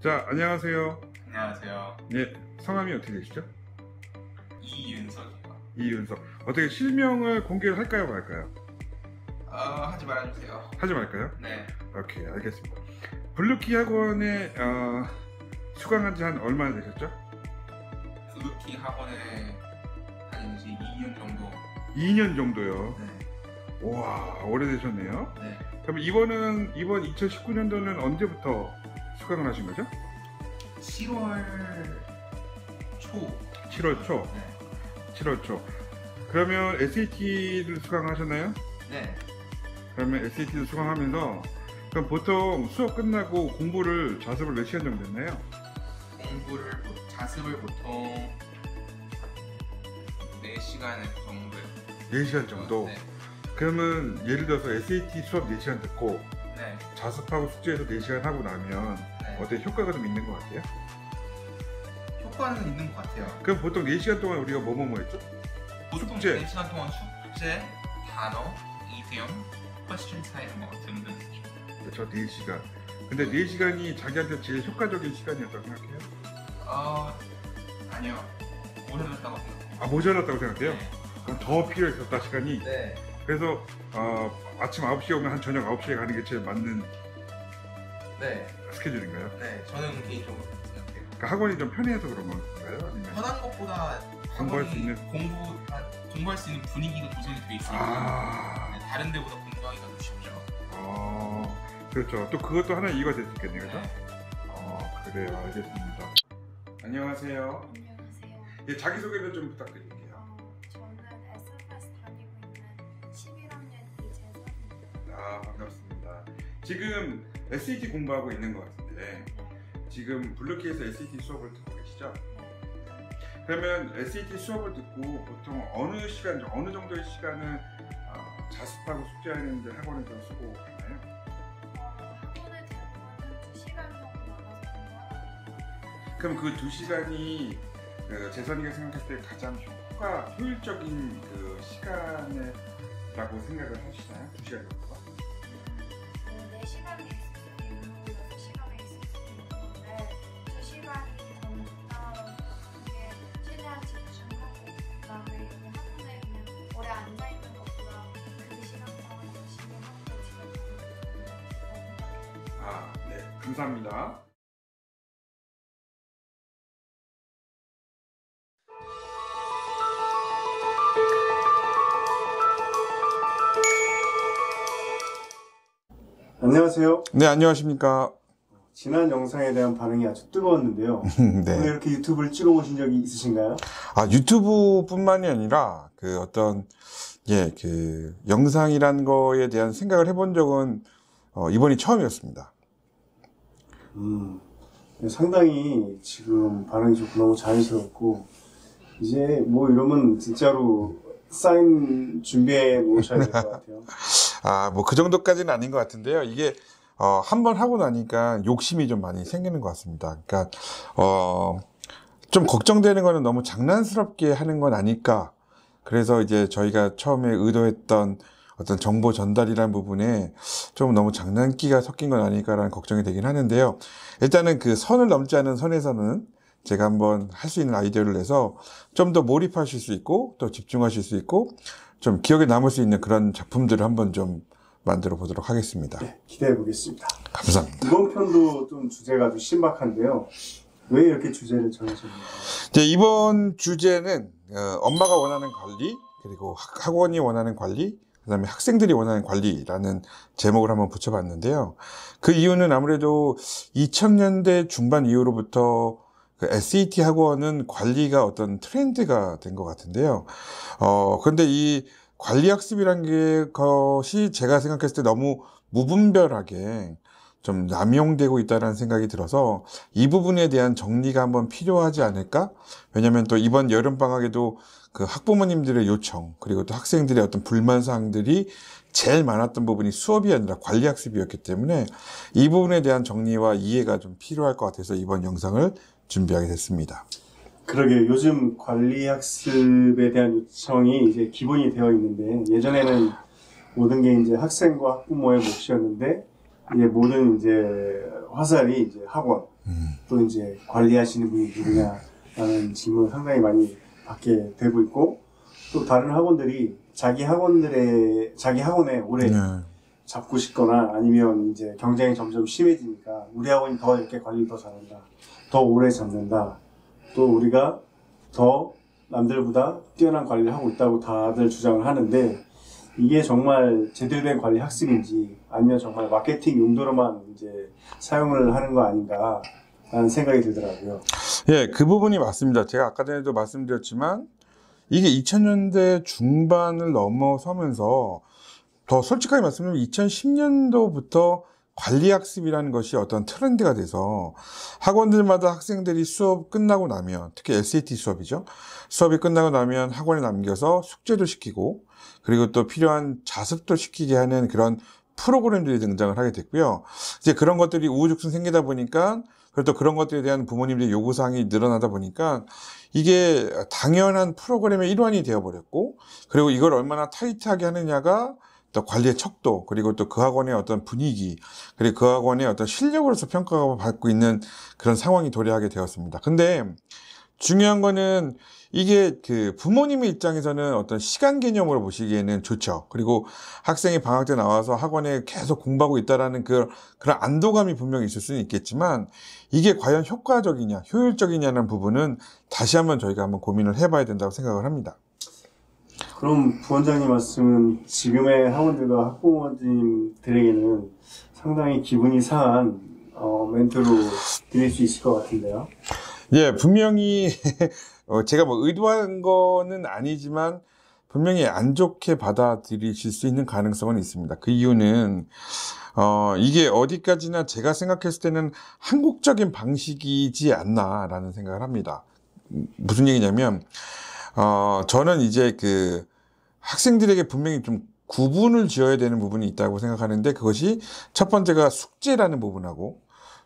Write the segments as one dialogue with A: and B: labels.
A: 자, 안녕하세요.
B: 안녕하세요.
A: 예, 성함이 어떻게 되시죠?
B: 이윤석이요.
A: 이윤석. 어떻게 실명을 공개를 할까요, 말까요?
B: 하지 말아주세요.
A: 하지 말까요?
B: 네.
A: 오케이, 알겠습니다. 블루키 학원에 수강한 지 한 얼마나 되셨죠?
B: 블루키 학원에 다닌 지 2년 정도.
A: 2년 정도요.
B: 네.
A: 와, 오래되셨네요.
B: 네.
A: 그럼 이번 2019년도는 언제부터 수강을 하신 거죠?
B: 7월 초.
A: 7월 초.
B: 네.
A: 7월 초. 그러면 SAT를 수강하셨나요?
B: 네.
A: 그러면 SAT를 수강하면서 그럼 보통 수업 끝나고 공부를 자습을 몇 시간 정도 했나요?
B: 자습을 보통 4시간 정도.
A: 4시간 정도?
B: 네.
A: 그러면 예를 들어서 SAT 수업 4시간 듣고
B: 네.
A: 자습하고 숙제해서 4시간 하고 나면
B: 네.
A: 어때 효과가 좀 있는 것 같아요?
B: 효과는 있는 것 같아요.
A: 그럼 보통 4시간 동안 우리가 뭐뭐 했죠?
B: 보통
A: 숙제.
B: 4시간 동안 숙제, 단어, 이디엄, 퀘스천 타임 뭐 등등.
A: 그렇죠, 4시간. 근데 4시간이 자기한테 제일 효과적인 시간이었다고 생각해요?
B: 아니요. 모자랐다고 생각해요.
A: 아, 모자랐다고 생각해요?
B: 네.
A: 그럼 더 필요했었다, 시간이?
B: 네.
A: 그래서 아침 9시에 오면 한 저녁 9시에 가는 게 제일 맞는
B: 네.
A: 스케줄인가요?
B: 네. 저는 개인적으로 그렇게 생각해요.
A: 그러니까 학원이 좀 편해서 그런 건가요? 아니면
B: 편한 것보다
A: 공부할 수
B: 학원이
A: 있는?
B: 공부할 수 있는 분위기가 조성이 돼 있으니까
A: 아,
B: 네, 다른 데보다 공부하기가 더 쉽죠.
A: 그렇죠. 또 그것도 하나의 이유가 될 수 있겠네요, 그죠?
B: 네.
A: 그래요. 알겠습니다. 안녕하세요.
C: 안녕하세요.
A: 예, 자기소개를 좀 부탁드릴게요.
C: 저는 SFS 다니고 있는 11학년 이재선입니다.
A: 반갑습니다. 지금 SAT 공부하고 있는 것 같은데 지금 블루키에서 SAT 수업을 듣고 계시죠? 그러면 SAT 수업을 듣고 보통 어느 정도의 시간을 자습하고 숙제하는데 학원에서 쓰고 가나요?
C: 학원에 대부분 2시간 정도 나가서 공부하거든요.
A: 그럼 그 2시간이 재선이가 생각했을 때 가장 효율적인 그 시간이라고 생각을 하시나요? 2시간 정도가?
C: 4시간이 있을 수도 있고 6시간이 있을 수도 있는데 2시간이 저는 적당하다고 생각하는 게 최대한 집중하고 그다음에 학원에 그냥 오래 앉아있는 것보다 그 2시간 동안 열심히 하고 집에 가는 게 좋다고 생각해요.
A: 네. 감사합니다.
D: 안녕하세요.
A: 네, 안녕하십니까.
D: 지난 영상에 대한 반응이 아주 뜨거웠는데요.
A: 네.
D: 오늘 이렇게 유튜브를 찍어보신 적이 있으신가요?
A: 유튜브뿐만이 아니라 그 영상이란 거에 대한 생각을 해본 적은 이번이 처음이었습니다.
D: 상당히 지금 반응이 좋고 너무 자연스럽고 이제 뭐 이러면 진짜로 사인 준비해 놓으셔야 될 것 같아요.
A: 뭐 그 정도까지는 아닌 것 같은데요. 이게 한번 하고 나니까 욕심이 좀 많이 생기는 것 같습니다. 그러니까 좀 걱정되는 거는 너무 장난스럽게 하는 건 아닐까. 그래서 이제 저희가 처음에 의도했던 어떤 정보 전달이라는 부분에 좀 너무 장난기가 섞인 건 아닐까라는 걱정이 되긴 하는데요. 일단은 그 선을 넘지 않은 선에서는 제가 한번 할 수 있는 아이디어를 내서 좀 더 몰입하실 수 있고 또 집중하실 수 있고 좀 기억에 남을 수 있는 그런 작품들을 한번 좀 만들어 보도록 하겠습니다.
D: 네, 기대해 보겠습니다.
A: 감사합니다.
D: 이번 편도 좀 주제가 좀 신박한데요. 왜 이렇게 주제를 정하셨나요?
A: 이번 주제는 엄마가 원하는 관리, 그리고 학원이 원하는 관리, 그 다음에 학생들이 원하는 관리라는 제목을 한번 붙여봤는데요. 그 이유는 아무래도 2000년대 중반 이후로부터 그 SAT 학원은 관리가 어떤 트렌드가 된 것 같은데요. 그런데 이 관리학습이라는 것이 제가 생각했을 때 너무 무분별하게 좀 남용되고 있다는 생각이 들어서 이 부분에 대한 정리가 한번 필요하지 않을까? 왜냐하면 또 이번 여름방학에도 그 학부모님들의 요청, 그리고 또 학생들의 어떤 불만사항들이 제일 많았던 부분이 수업이 아니라 관리학습이었기 때문에 이 부분에 대한 정리와 이해가 좀 필요할 것 같아서 이번 영상을 준비하게 됐습니다.
D: 그러게요. 요즘 관리학습에 대한 요청이 이제 기본이 되어 있는데 예전에는 모든 게 이제 학생과 학부모의 몫이었는데 이제 모든 이제 화살이 이제 학원 또 이제 관리하시는 분이 누구냐라는 질문을 상당히 많이 받게 되고 있고, 또 다른 학원들이 자기 학원에 오래 잡고 싶거나 아니면 이제 경쟁이 점점 심해지니까 우리 학원이 더 이렇게 관리 더 잘한다, 더 오래 잡는다, 또 우리가 더 남들보다 뛰어난 관리를 하고 있다고 다들 주장을 하는데, 이게 정말 제대로 된 관리 학습인지 아니면 정말 마케팅 용도로만 이제 사용을 하는 거 아닌가 라는 생각이 들더라고요.
A: 예, 그 부분이 맞습니다. 제가 아까 전에도 말씀드렸지만 이게 2000년대 중반을 넘어서면서, 더 솔직하게 말씀드리면 2010년도부터 관리학습이라는 것이 어떤 트렌드가 돼서 학원들마다 학생들이 수업 끝나고 나면, 특히 SAT 수업이죠. 수업이 끝나고 나면 학원에 남겨서 숙제도 시키고, 그리고 또 필요한 자습도 시키게 하는 그런 프로그램들이 등장을 하게 됐고요. 이제 그런 것들이 우후죽순 생기다 보니까, 그리고 또 그런 것들에 대한 부모님들의 요구사항이 늘어나다 보니까 이게 당연한 프로그램의 일환이 되어버렸고, 그리고 이걸 얼마나 타이트하게 하느냐가 또 관리의 척도, 그리고 또 그 학원의 어떤 분위기, 그리고 그 학원의 어떤 실력으로서 평가가 받고 있는 그런 상황이 도래하게 되었습니다. 근데 중요한 거는 이게 그 부모님의 입장에서는 어떤 시간 개념으로 보시기에는 좋죠. 그리고 학생이 방학 때 나와서 학원에 계속 공부하고 있다라는 그런 안도감이 분명히 있을 수는 있겠지만, 이게 과연 효과적이냐, 효율적이냐는 부분은 다시 한번 저희가 한번 고민을 해봐야 된다고 생각을 합니다.
D: 그럼 부원장님 말씀은 지금의 학원들과 학부모님들에게는 상당히 기분이 상한 멘트로 드릴 수 있을 것 같은데요.
A: 예, 분명히 제가 뭐 의도한 거는 아니지만 분명히 안 좋게 받아들이실 수 있는 가능성은 있습니다. 그 이유는 이게 어디까지나 제가 생각했을 때는 한국적인 방식이지 않나라는 생각을 합니다. 무슨 얘기냐면 저는 이제 그 학생들에게 분명히 좀 구분을 지어야 되는 부분이 있다고 생각하는데, 그것이 첫 번째가 숙제라는 부분하고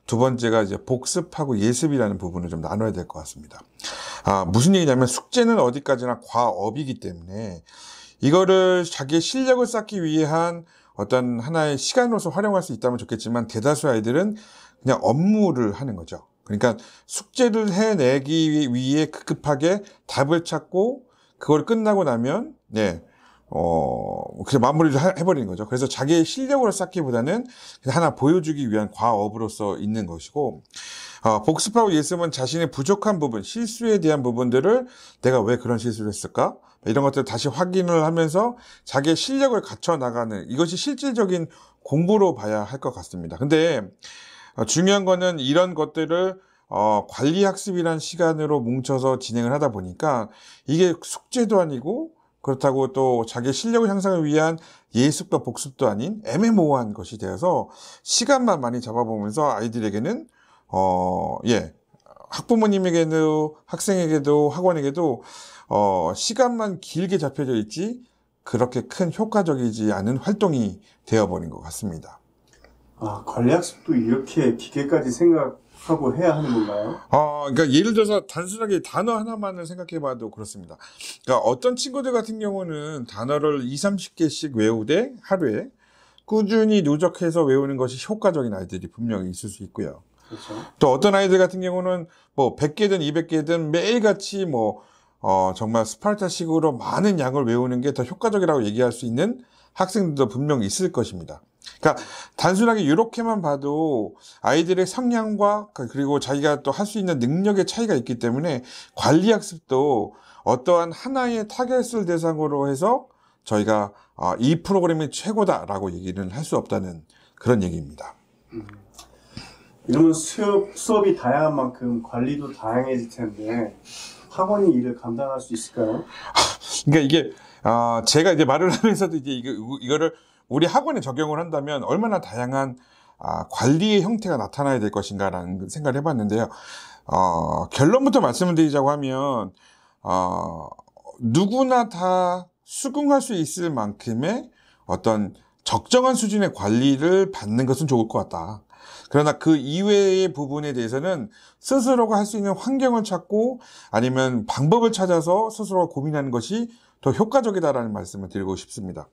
A: 두 번째가 이제 복습하고 예습이라는 부분을 좀 나눠야 될 것 같습니다. 무슨 얘기냐면, 숙제는 어디까지나 과업이기 때문에 이거를 자기의 실력을 쌓기 위한 어떤 하나의 시간으로서 활용할 수 있다면 좋겠지만, 대다수 아이들은 그냥 업무를 하는 거죠. 그러니까 숙제를 해내기 위해 급하게 답을 찾고, 그걸 끝나고 나면 그냥 마무리를 해버리는 거죠. 그래서 자기의 실력으로 쌓기보다는 그냥 하나 보여주기 위한 과업으로서 있는 것이고, 복습하고 예습은 자신의 부족한 부분, 실수에 대한 부분들을 내가 왜 그런 실수를 했을까? 이런 것들을 다시 확인을 하면서 자기의 실력을 갖춰 나가는, 이것이 실질적인 공부로 봐야 할 것 같습니다. 근데 중요한 거는 이런 것들을 관리학습이라는 시간으로 뭉쳐서 진행을 하다 보니까 이게 숙제도 아니고, 그렇다고 또 자기의 실력을 향상을 위한 예습과 복습도 아닌 애매모호한 것이 되어서 시간만 많이 잡아보면서 아이들에게는 학부모님에게도 학생에게도 학원에게도 시간만 길게 잡혀져 있지 그렇게 큰 효과적이지 않은 활동이 되어버린 것 같습니다.
D: 관리학습도 이렇게 깊게까지 생각하고 해야 하는 건가요?
A: 그러니까 예를 들어서 단순하게 단어 하나만을 생각해봐도 그렇습니다. 그러니까 어떤 친구들 같은 경우는 단어를 20-30개씩 외우되 하루에 꾸준히 누적해서 외우는 것이 효과적인 아이들이 분명히 있을 수 있고요.
D: 그렇죠.
A: 또 어떤 아이들 같은 경우는 뭐 100개든 200개든 매일같이 정말 스파르타식으로 많은 양을 외우는 게 더 효과적이라고 얘기할 수 있는 학생들도 분명히 있을 것입니다. 그러니까 단순하게 이렇게만 봐도 아이들의 성향과 그리고 자기가 또 할 수 있는 능력의 차이가 있기 때문에 관리학습도 어떠한 하나의 타겟을 대상으로 해서 저희가 이 프로그램이 최고다라고 얘기는 할 수 없다는 그런 얘기입니다.
D: 이러면 수업이 다양한 만큼 관리도 다양해질 텐데 학원이 이를 감당할 수 있을까요?
A: 그러니까 이게 제가 이제 말을 하면서도 이제 이거를 우리 학원에 적용을 한다면 얼마나 다양한 관리의 형태가 나타나야 될 것인가라는 생각을 해봤는데요. 결론부터 말씀을 드리자고 하면 누구나 다 수긍할 수 있을 만큼의 어떤 적정한 수준의 관리를 받는 것은 좋을 것 같다. 그러나 그 이외의 부분에 대해서는 스스로가 할 수 있는 환경을 찾고 아니면 방법을 찾아서 스스로가 고민하는 것이 더 효과적이다라는 말씀을 드리고 싶습니다.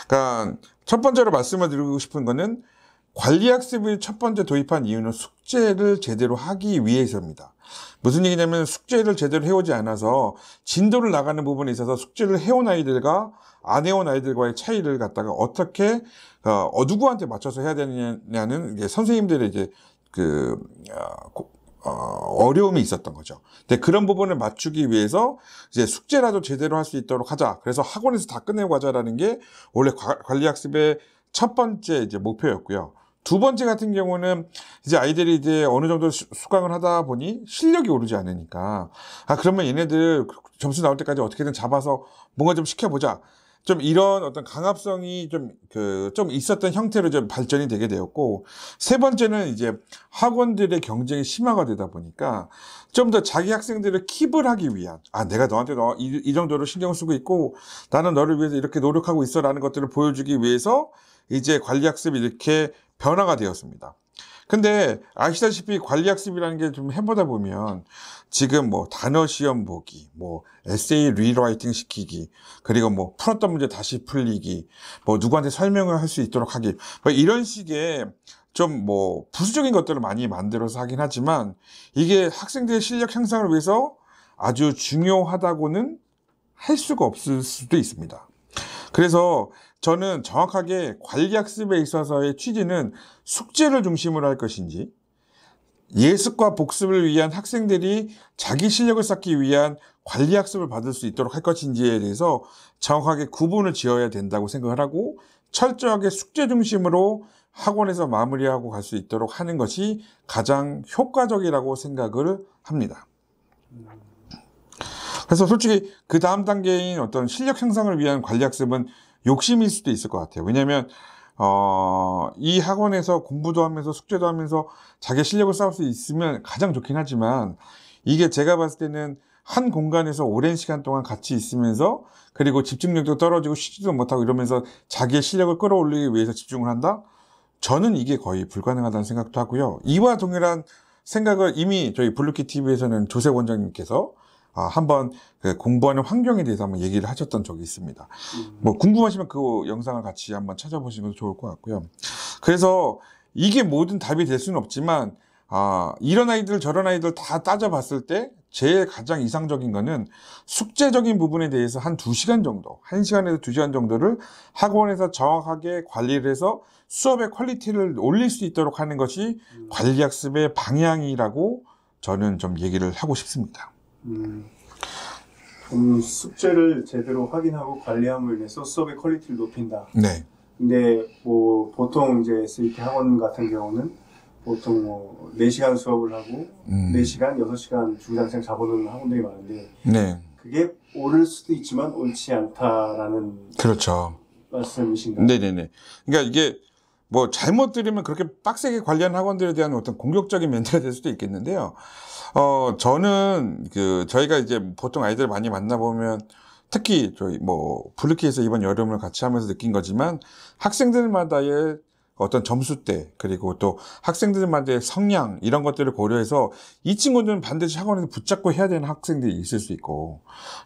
A: 그러니까 첫 번째로 말씀을 드리고 싶은 거는 관리학습을 첫 번째 도입한 이유는 숙제를 제대로 하기 위해서입니다. 무슨 얘기냐면 숙제를 제대로 해오지 않아서 진도를 나가는 부분에 있어서 숙제를 해온 아이들과 안 해온 아이들과의 차이를 갖다가 어떻게 누구한테 맞춰서 해야 되느냐는 이게 선생님들의 이제 어려움이 있었던 거죠. 근데 그런 부분을 맞추기 위해서 이제 숙제라도 제대로 할 수 있도록 하자. 그래서 학원에서 다 끝내고 가자라는 게 원래 관리학습의 첫 번째 이제 목표였고요. 두 번째 같은 경우는 이제 아이들이 이제 어느 정도 수강을 하다 보니 실력이 오르지 않으니까 그러면 얘네들 점수 나올 때까지 어떻게든 잡아서 뭔가 좀 시켜보자. 좀 이런 어떤 강압성이 좀 있었던 형태로 좀 발전이 되게 되었고, 세 번째는 이제 학원들의 경쟁이 심화가 되다 보니까 좀 더 자기 학생들을 킵을 하기 위한, 내가 너한테 이 정도로 신경 쓰고 있고, 나는 너를 위해서 이렇게 노력하고 있어 라는 것들을 보여주기 위해서 이제 관리학습이 이렇게 변화가 되었습니다. 근데 아시다시피 관리학습이라는 게 좀 해보다 보면 지금 뭐 단어 시험 보기, 뭐 에세이 리라이팅 시키기, 그리고 뭐 풀었던 문제 다시 풀리기, 뭐 누구한테 설명을 할 수 있도록 하기, 뭐 이런 식의 좀 뭐 부수적인 것들을 많이 만들어서 하긴 하지만 이게 학생들의 실력 향상을 위해서 아주 중요하다고는 할 수가 없을 수도 있습니다. 그래서 저는 정확하게 관리학습에 있어서의 취지는 숙제를 중심으로 할 것인지, 예습과 복습을 위한 학생들이 자기 실력을 쌓기 위한 관리학습을 받을 수 있도록 할 것인지에 대해서 정확하게 구분을 지어야 된다고 생각을 하고, 철저하게 숙제 중심으로 학원에서 마무리하고 갈 수 있도록 하는 것이 가장 효과적이라고 생각을 합니다. 그래서 솔직히 그 다음 단계인 어떤 실력 향상을 위한 관리학습은 욕심일 수도 있을 것 같아요. 왜냐하면 이 학원에서 공부도 하면서 숙제도 하면서 자기 실력을 쌓을 수 있으면 가장 좋긴 하지만, 이게 제가 봤을 때는 한 공간에서 오랜 시간 동안 같이 있으면서 그리고 집중력도 떨어지고 쉬지도 못하고 이러면서 자기의 실력을 끌어올리기 위해서 집중을 한다? 저는 이게 거의 불가능하다는 생각도 하고요. 이와 동일한 생각을 이미 저희 블루키 TV에서는 조세 원장님께서 한번 공부하는 환경에 대해서 한번 얘기를 하셨던 적이 있습니다. 뭐 궁금하시면 그 영상을 같이 한번 찾아보시면 좋을 것 같고요. 그래서 이게 모든 답이 될 수는 없지만 이런 아이들 저런 아이들 다 따져봤을 때 제일 가장 이상적인 거는 숙제적인 부분에 대해서 한 2시간 정도, 1시간에서 2시간 정도를 학원에서 정확하게 관리를 해서 수업의 퀄리티를 올릴 수 있도록 하는 것이 관리학습의 방향이라고 저는 좀 얘기를 하고 싶습니다.
D: 숙제를 제대로 확인하고 관리함으로 인해서 수업의 퀄리티를 높인다.
A: 네.
D: 근데 뭐 보통 이제 SAT 학원 같은 경우는 보통 뭐 4시간 수업을 하고 4시간, 6시간 중장생 잡아놓는 학원들이 많은데,
A: 네.
D: 그게 옳을 수도 있지만 옳지 않다라는
A: 그렇죠.
D: 말씀이신가요?
A: 네네네. 그러니까 이게 뭐 잘못 들으면 그렇게 빡세게 관리하는 학원들에 대한 어떤 공격적인 멘트가 될 수도 있겠는데요. 저는 저희가 이제 보통 아이들 많이 만나보면 특히 저희 뭐 블루키에서 이번 여름을 같이 하면서 느낀 거지만 학생들마다의 어떤 점수대, 그리고 또 학생들마다의 성향, 이런 것들을 고려해서 이 친구들은 반드시 학원에서 붙잡고 해야 되는 학생들이 있을 수 있고,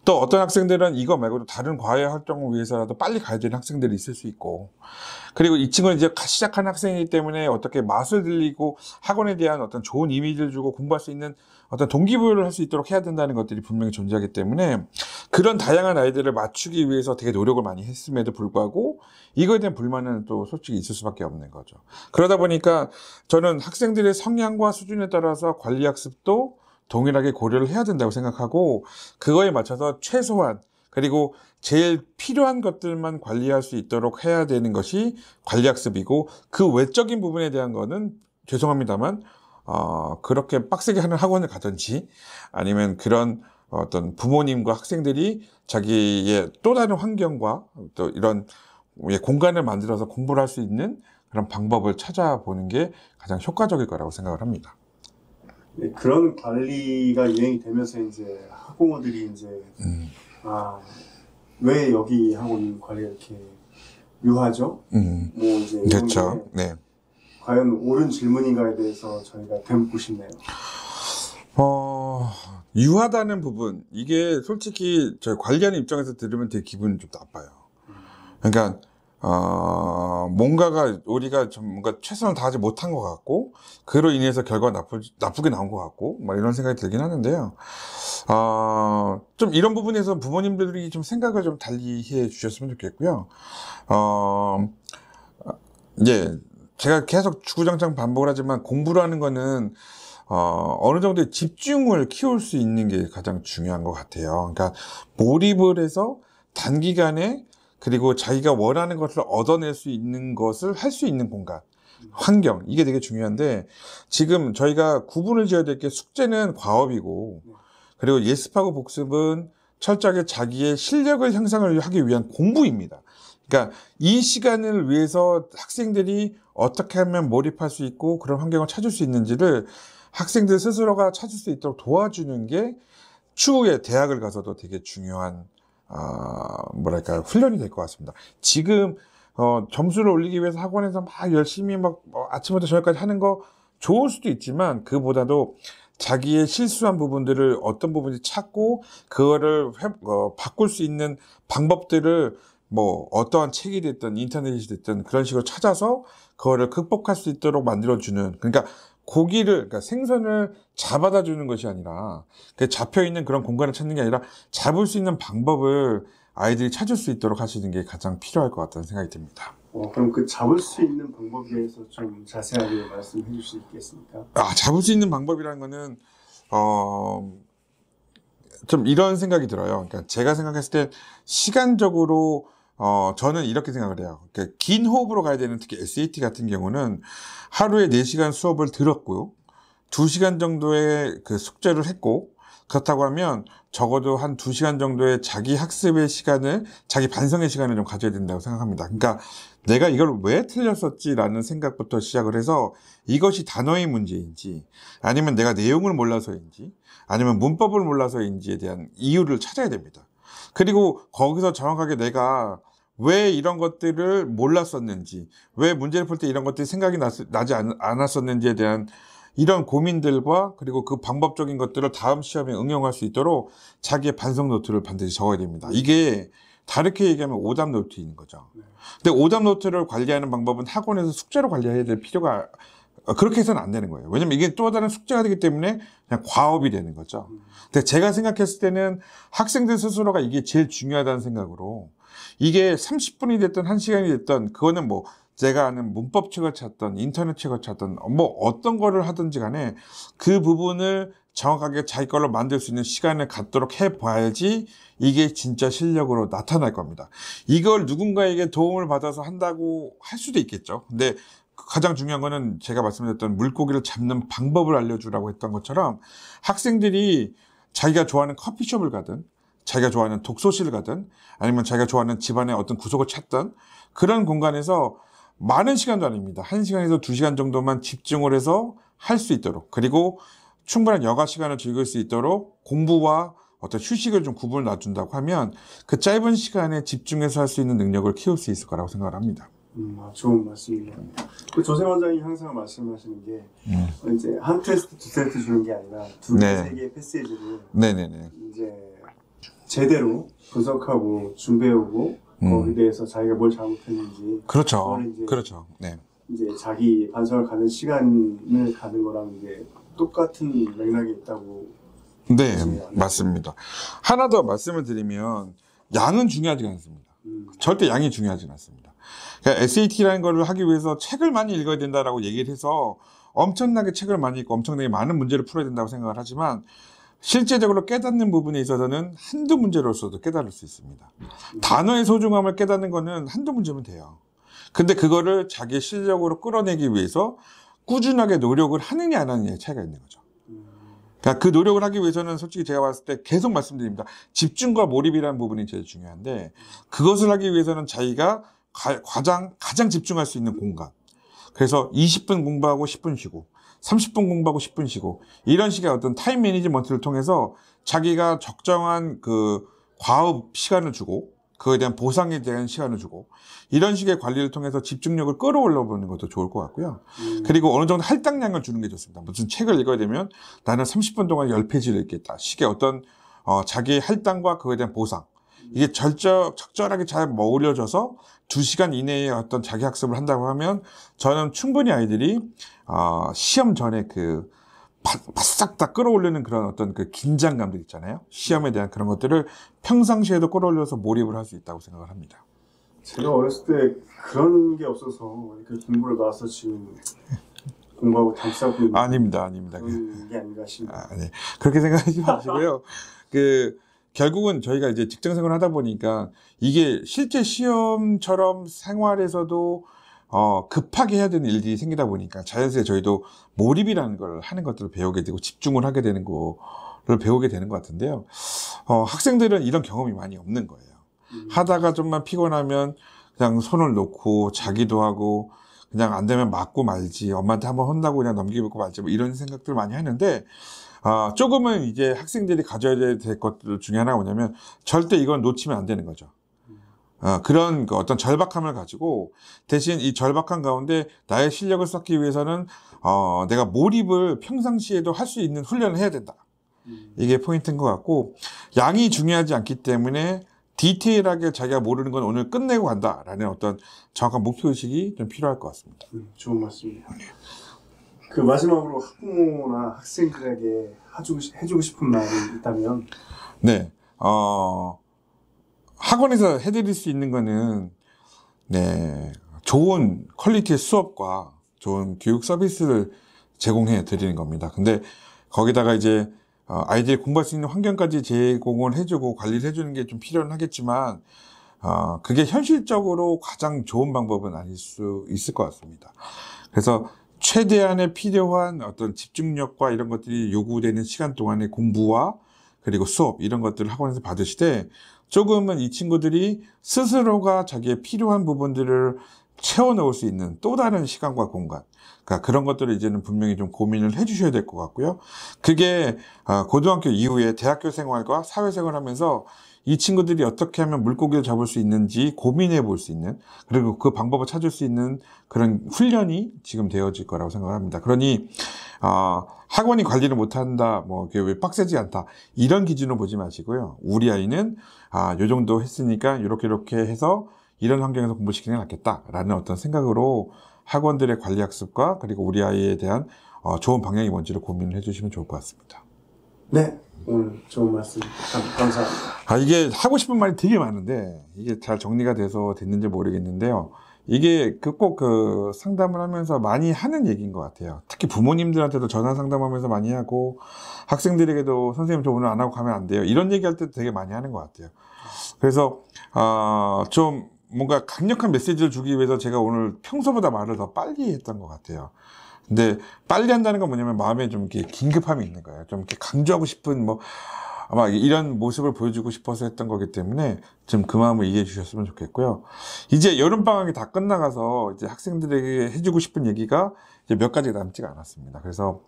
A: 또 어떤 학생들은 이거 말고도 다른 과외 활동을 위해서라도 빨리 가야 되는 학생들이 있을 수 있고, 그리고 이 친구는 이제 시작한 학생이기 때문에 어떻게 맛을 들리고 학원에 대한 어떤 좋은 이미지를 주고 공부할 수 있는 어떤 동기부여를 할 수 있도록 해야 된다는 것들이 분명히 존재하기 때문에 그런 다양한 아이들을 맞추기 위해서 되게 노력을 많이 했음에도 불구하고 이거에 대한 불만은 또 솔직히 있을 수밖에 없는 거죠. 그러다 보니까 저는 학생들의 성향과 수준에 따라서 관리학습도 동일하게 고려를 해야 된다고 생각하고, 그거에 맞춰서 최소한 그리고 제일 필요한 것들만 관리할 수 있도록 해야 되는 것이 관리학습이고, 그 외적인 부분에 대한 거는 죄송합니다만 그렇게 빡세게 하는 학원을 가든지, 아니면 그런 어떤 부모님과 학생들이 자기의 또 다른 환경과 또 이런 공간을 만들어서 공부를 할 수 있는 그런 방법을 찾아보는 게 가장 효과적일 거라고 생각을 합니다.
D: 네, 그런 관리가 유행이 되면서 이제 학부모들이 이제 왜 여기 학원 관리가 이렇게 유하죠? 뭐 이제 이런
A: 그렇죠.
D: 게
A: 네.
D: 과연 옳은 질문인가에 대해서 저희가 되묻고 싶네요.
A: 유하다는 부분, 이게 솔직히 저희 관리하는 입장에서 들으면 되게 기분이 좀 나빠요. 그러니까 뭔가가 우리가 좀 뭔가 최선을 다하지 못한 것 같고, 그로 인해서 결과가 나쁘게 나온 것 같고, 막 이런 생각이 들긴 하는데요. 좀 이런 부분에서 부모님들이 좀 생각을 좀 달리 해 주셨으면 좋겠고요. 예, 제가 계속 주구장창 반복을 하지만 공부라는 거는 어느 정도의 집중을 키울 수 있는 게 가장 중요한 것 같아요. 그러니까 몰입을 해서 단기간에 그리고 자기가 원하는 것을 얻어낼 수 있는 것을 할 수 있는 공간, 환경, 이게 되게 중요한데, 지금 저희가 구분을 지어야 될 게 숙제는 과업이고, 그리고 예습하고 복습은 철저하게 자기의 실력을 향상을 하기 위한 공부입니다. 그러니까 이 시간을 위해서 학생들이 어떻게 하면 몰입할 수 있고 그런 환경을 찾을 수 있는지를 학생들 스스로가 찾을 수 있도록 도와주는 게 추후에 대학을 가서도 되게 중요한 뭐랄까요, 훈련이 될 것 같습니다. 지금 점수를 올리기 위해서 학원에서 막 열심히 막 아침부터 저녁까지 하는 거 좋을 수도 있지만, 그보다도 자기의 실수한 부분들을 어떤 부분인지 찾고 그거를 바꿀 수 있는 방법들을 뭐 어떠한 책이 됐든 인터넷이 됐든 그런 식으로 찾아서 그거를 극복할 수 있도록 만들어주는, 그러니까 그러니까 생선을 잡아다 주는 것이 아니라, 그 잡혀있는 그런 공간을 찾는 게 아니라 잡을 수 있는 방법을 아이들이 찾을 수 있도록 하시는 게 가장 필요할 것 같다는 생각이 듭니다.
D: 그럼 그 잡을 수 있는 방법에 대해서 좀 자세하게 말씀해 주실 수 있겠습니까?
A: 잡을 수 있는 방법이라는 거는 좀 이런 생각이 들어요. 그러니까 제가 생각했을 때 시간적으로 저는 이렇게 생각을 해요. 그러니까 긴 호흡으로 가야 되는, 특히 SAT 같은 경우는 하루에 4시간 수업을 들었고요, 2시간 정도의 그 숙제를 했고, 그렇다고 하면 적어도 한 2시간 정도의 자기 학습의 시간을, 자기 반성의 시간을 좀 가져야 된다고 생각합니다. 그러니까 내가 이걸 왜 틀렸었지라는 생각부터 시작을 해서 이것이 단어의 문제인지, 아니면 내가 내용을 몰라서인지, 아니면 문법을 몰라서인지에 대한 이유를 찾아야 됩니다. 그리고 거기서 정확하게 내가 왜 이런 것들을 몰랐었는지, 왜 문제를 풀 때 이런 것들이 생각이 나지 않았었는지에 대한 이런 고민들과, 그리고 그 방법적인 것들을 다음 시험에 응용할 수 있도록 자기의 반성 노트를 반드시 적어야 됩니다. 이게 다르게 얘기하면 오답 노트인 거죠. 근데 오답 노트를 관리하는 방법은 학원에서 숙제로 관리해야 될 필요가, 그렇게 해서는 안 되는 거예요. 왜냐면 이게 또 다른 숙제가 되기 때문에 그냥 과업이 되는 거죠. 근데 제가 생각했을 때는 학생들 스스로가 이게 제일 중요하다는 생각으로, 이게 30분이 됐든 1시간이 됐든, 그거는 뭐 제가 아는 문법책을 찾던 인터넷 책을 찾던 뭐 어떤 거를 하든지 간에 그 부분을 정확하게 자기 걸로 만들 수 있는 시간을 갖도록 해봐야지 이게 진짜 실력으로 나타날 겁니다. 이걸 누군가에게 도움을 받아서 한다고 할 수도 있겠죠. 근데 가장 중요한 거는 제가 말씀드렸던 물고기를 잡는 방법을 알려주라고 했던 것처럼, 학생들이 자기가 좋아하는 커피숍을 가든, 자기가 좋아하는 독서실을 가든, 아니면 자기가 좋아하는 집안의 어떤 구석을 찾든, 그런 공간에서 많은 시간도 아닙니다. 1시간에서 2시간 정도만 집중을 해서 할 수 있도록, 그리고 충분한 여가 시간을 즐길 수 있도록 공부와 어떤 휴식을 좀 구분을 놔준다고 하면 그 짧은 시간에 집중해서 할 수 있는 능력을 키울 수 있을 거라고 생각을 합니다.
D: 좋은 말씀입니다. 그 조세 원장이 항상 말씀하시는 게 이제 한 테스트, 2테스트 주는 게 아니라 2개,
A: 네.
D: 3개의 패스지를
A: 네네네.
D: 이제 제대로 분석하고 준비해오고 거기에 대해서 자기가 뭘 잘못했는지,
A: 그렇죠.
D: 이제
A: 그렇죠. 네.
D: 이제 자기 반성을 가는 시간을 가는 거랑 이제 똑같은 맥락이 있다고.
A: 네, 맞습니다. 하나 더 말씀을 드리면, 양은 중요하지 않습니다. 절대 양이 중요하지 않습니다. 그러니까 SAT라는 걸 하기 위해서 책을 많이 읽어야 된다라고 얘기를 해서 엄청나게 책을 많이 읽고 엄청나게 많은 문제를 풀어야 된다고 생각을 하지만, 실제적으로 깨닫는 부분에 있어서는 한두 문제로서도 깨달을 수 있습니다. 단어의 소중함을 깨닫는 거는 한두 문제면 돼요. 근데 그거를 자기 실력으로 끌어내기 위해서 꾸준하게 노력을 하느냐 안 하느냐의 차이가 있는 거죠. 그러니까 그 노력을 하기 위해서는 솔직히 제가 봤을 때 계속 말씀드립니다. 집중과 몰입이라는 부분이 제일 중요한데, 그것을 하기 위해서는 자기가 가장 집중할 수 있는 공간. 그래서 20분 공부하고 10분 쉬고, 30분 공부하고 10분 쉬고, 이런 식의 어떤 타임 매니지먼트를 통해서 자기가 적정한 그 과업 시간을 주고, 그거에 대한 보상에 대한 시간을 주고, 이런 식의 관리를 통해서 집중력을 끌어올려 보는 것도 좋을 것 같고요. 그리고 어느 정도 할당량을 주는 게 좋습니다. 무슨 책을 읽어야 되면 나는 30분 동안 10페이지를 읽겠다. 식의 어떤 자기의 할당과 그거에 대한 보상, 이게 적절하게 잘 어우러져서 2시간 이내에 어떤 자기 학습을 한다고 하면 저는 충분히 아이들이 시험 전에 그 바싹 다 끌어올리는 그런 어떤 그 긴장감들 있잖아요. 시험에 대한 그런 것들을 평상시에도 끌어올려서 몰입을 할 수 있다고 생각을 합니다.
D: 제가 어렸을 때 그런 게 없어서 이렇게 공부를 나와서 지금 공부하고 잠수하고 있는
A: 아닙니다.
D: 그런 게 아닌가 싶습니다.
A: 네. 그렇게 생각하지 마시고요. 결국은 저희가 이제 직장 생활을 하다 보니까 이게 실제 시험처럼 생활에서도 급하게 해야 되는 일들이 생기다 보니까 자연스레 저희도 몰입이라는 걸 하는 것들을 배우게 되고 집중을 하게 되는 거를 배우게 되는 것 같은데요. 학생들은 이런 경험이 많이 없는 거예요. 하다가 좀만 피곤하면 그냥 손을 놓고 자기도 하고 그냥 안 되면 맞고 말지, 엄마한테 한번 혼나고 그냥 넘기고 말지, 뭐 이런 생각들 많이 하는데, 조금은 이제 학생들이 가져야 될 것들 중에 하나가 뭐냐면 절대 이건 놓치면 안 되는 거죠. 그런 어떤 절박함을 가지고 대신 이 절박한 가운데 나의 실력을 쌓기 위해서는 내가 몰입을 평상시에도 할 수 있는 훈련을 해야 된다. 이게 포인트인 것 같고, 양이 중요하지 않기 때문에 디테일하게 자기가 모르는 건 오늘 끝내고 간다라는 어떤 정확한 목표의식이 좀 필요할 것 같습니다.
D: 좋은 말씀입니다. 그 마지막으로 학부모나 학생들에게 해주고 싶은 말이 있다면?
A: 네, 학원에서 해드릴 수 있는 거는, 네, 좋은 퀄리티의 수업과 좋은 교육 서비스를 제공해 드리는 겁니다. 근데 거기다가 이제 아이들이 공부할 수 있는 환경까지 제공을 해주고 관리를 해주는 게 좀 필요는 하겠지만, 그게 현실적으로 가장 좋은 방법은 아닐 수 있을 것 같습니다. 그래서 최대한의 필요한 어떤 집중력과 이런 것들이 요구되는 시간 동안의 공부와 그리고 수업, 이런 것들을 학원에서 받으시되, 조금은 이 친구들이 스스로가 자기의 필요한 부분들을 채워 넣을 수 있는 또 다른 시간과 공간, 그러니까 그런 것들을 이제는 분명히 좀 고민을 해 주셔야 될 것 같고요. 그게 고등학교 이후에 대학교 생활과 사회생활 하면서 이 친구들이 어떻게 하면 물고기를 잡을 수 있는지 고민해 볼 수 있는, 그리고 그 방법을 찾을 수 있는 그런 훈련이 지금 되어질 거라고 생각을 합니다. 그러니 학원이 관리를 못한다, 뭐 왜 빡세지 않다, 이런 기준으로 보지 마시고요. 우리 아이는 요 정도 했으니까 이렇게 해서 이런 환경에서 공부시키는 게 낫겠다라는 어떤 생각으로 학원들의 관리 학습과 그리고 우리 아이에 대한 좋은 방향이 뭔지를 고민을 해주시면 좋을 것 같습니다.
D: 네, 오늘 좋은 말씀 감사합니다.
A: 이게 하고 싶은 말이 되게 많은데 이게 잘 정리가 돼서 됐는지 모르겠는데요. 이게 꼭 상담을 하면서 많이 하는 얘기인 것 같아요. 특히 부모님들한테도 전화 상담하면서 많이 하고, 학생들에게도 선생님 저 오늘 안 하고 가면 안 돼요, 이런 얘기할 때도 되게 많이 하는 것 같아요. 그래서 좀 뭔가 강력한 메시지를 주기 위해서 제가 오늘 평소보다 말을 더 빨리 했던 것 같아요. 근데 빨리 한다는 건 뭐냐면 마음에 좀 이렇게 긴급함이 있는 거예요. 좀 이렇게 강조하고 싶은 아마 이런 모습을 보여주고 싶어서 했던 거기 때문에 좀 그 마음을 이해해 주셨으면 좋겠고요. 이제 여름방학이 다 끝나가서 이제 학생들에게 해주고 싶은 얘기가 이제 몇 가지가 남지가 않았습니다. 그래서,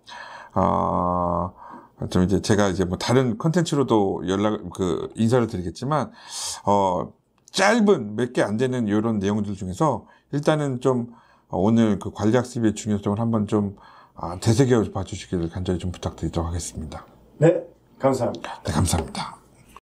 A: 좀 이제 제가 이제 뭐 다른 컨텐츠로도 인사를 드리겠지만, 짧은 몇 개 안 되는 이런 내용들 중에서 일단은 좀 오늘 그 관리학습의 중요성을 한번 좀 되새겨 봐주시기를 간절히 좀 부탁드리도록 하겠습니다.
D: 네, 감사합니다.
A: 네, 감사합니다.